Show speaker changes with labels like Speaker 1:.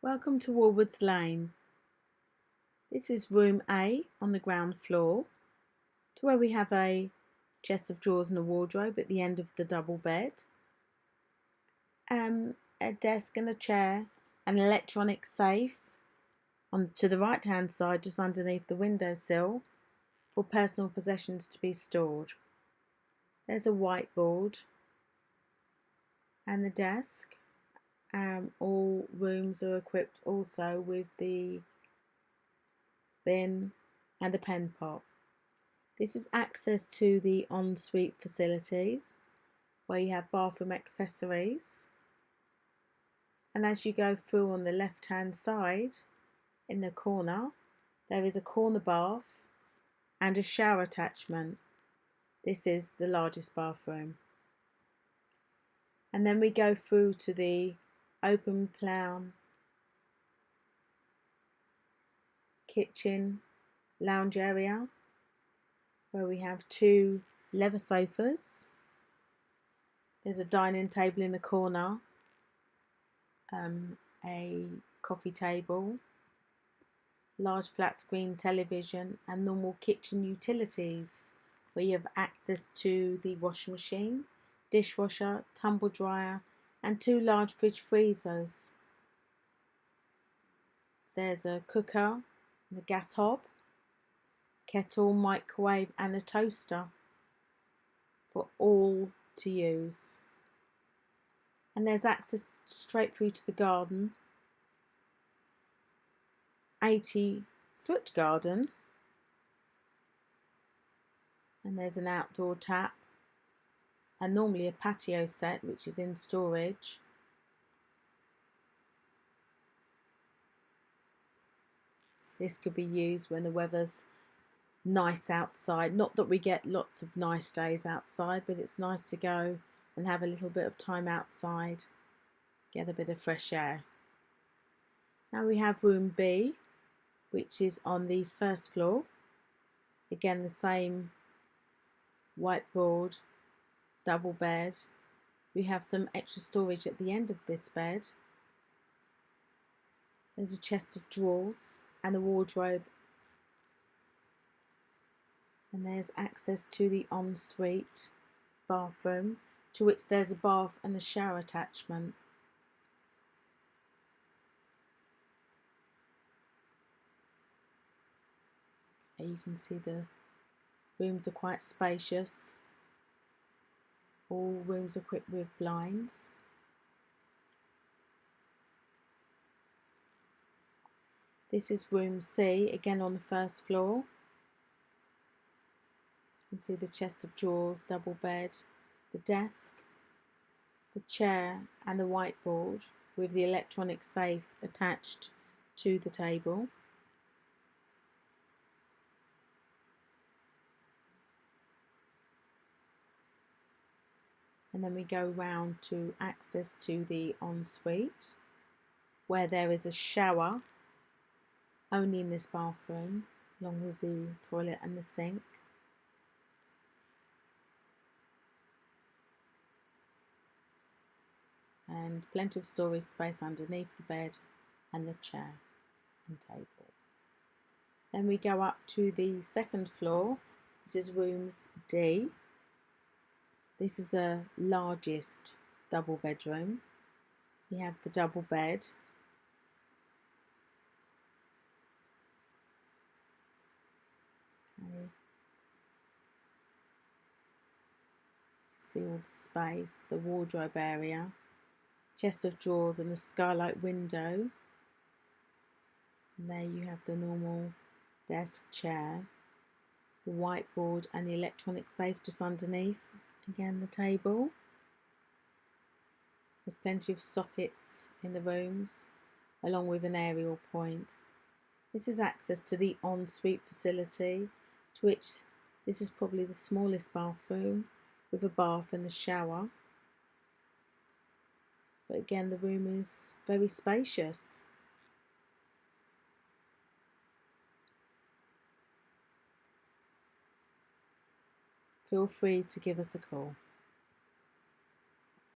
Speaker 1: Welcome to Warwards Lane. This is room A on the ground floor, to where we have a chest of drawers and a wardrobe at the end of the double bed, a desk and a chair, an electronic safe on to the right hand side just underneath the windowsill for personal possessions to be stored. There's a whiteboard and the desk. All rooms are equipped also with the bin and a pen pot. This is access to the ensuite facilities where you have bathroom accessories, and as you go through on the left hand side in the corner there is a corner bath and a shower attachment. This is the largest bathroom, and then we go through to the open plan kitchen lounge area where we have two leather sofas. There's a dining table in the corner, a coffee table, large flat screen television and normal kitchen utilities where you have access to the washing machine, dishwasher, tumble dryer and two large fridge freezers. There's a cooker and a gas hob, kettle, microwave and a toaster for all to use. And there's access straight through to the garden, 80-foot garden, and there's an outdoor tap and normally a patio set which is in storage. This could be used when the weather's nice outside. Not that we get lots of nice days outside, but it's nice to go and have a little bit of time outside, get a bit of fresh air. Now we have room B, which is on the first floor. Again, the same whiteboard, double bed. We have some extra storage at the end of this bed. There's a chest of drawers and a wardrobe, and there's access to the ensuite bathroom, to which there's a bath and a shower attachment. Okay, you can see the rooms are quite spacious. All rooms are equipped with blinds. This is room C, again on the first floor. You can see the chest of drawers, double bed, the desk, the chair and the whiteboard with the electronic safe attached to the table. And then we go round to access to the ensuite where there is a shower only in this bathroom, along with the toilet and the sink. And plenty of storage space underneath the bed and the chair and table. Then we go up to the second floor. This is room D. This is the largest double bedroom. We have the double bed, okay. See all the space, the wardrobe area, chest of drawers and the skylight window. And there you have the normal desk, chair, the whiteboard and the electronic safe just underneath. Again, the table. There's plenty of sockets in the rooms, along with an aerial point. This is access to the ensuite facility, to which this is probably the smallest bathroom with a bath and a shower. But again, the room is very spacious. Feel free to give us a call.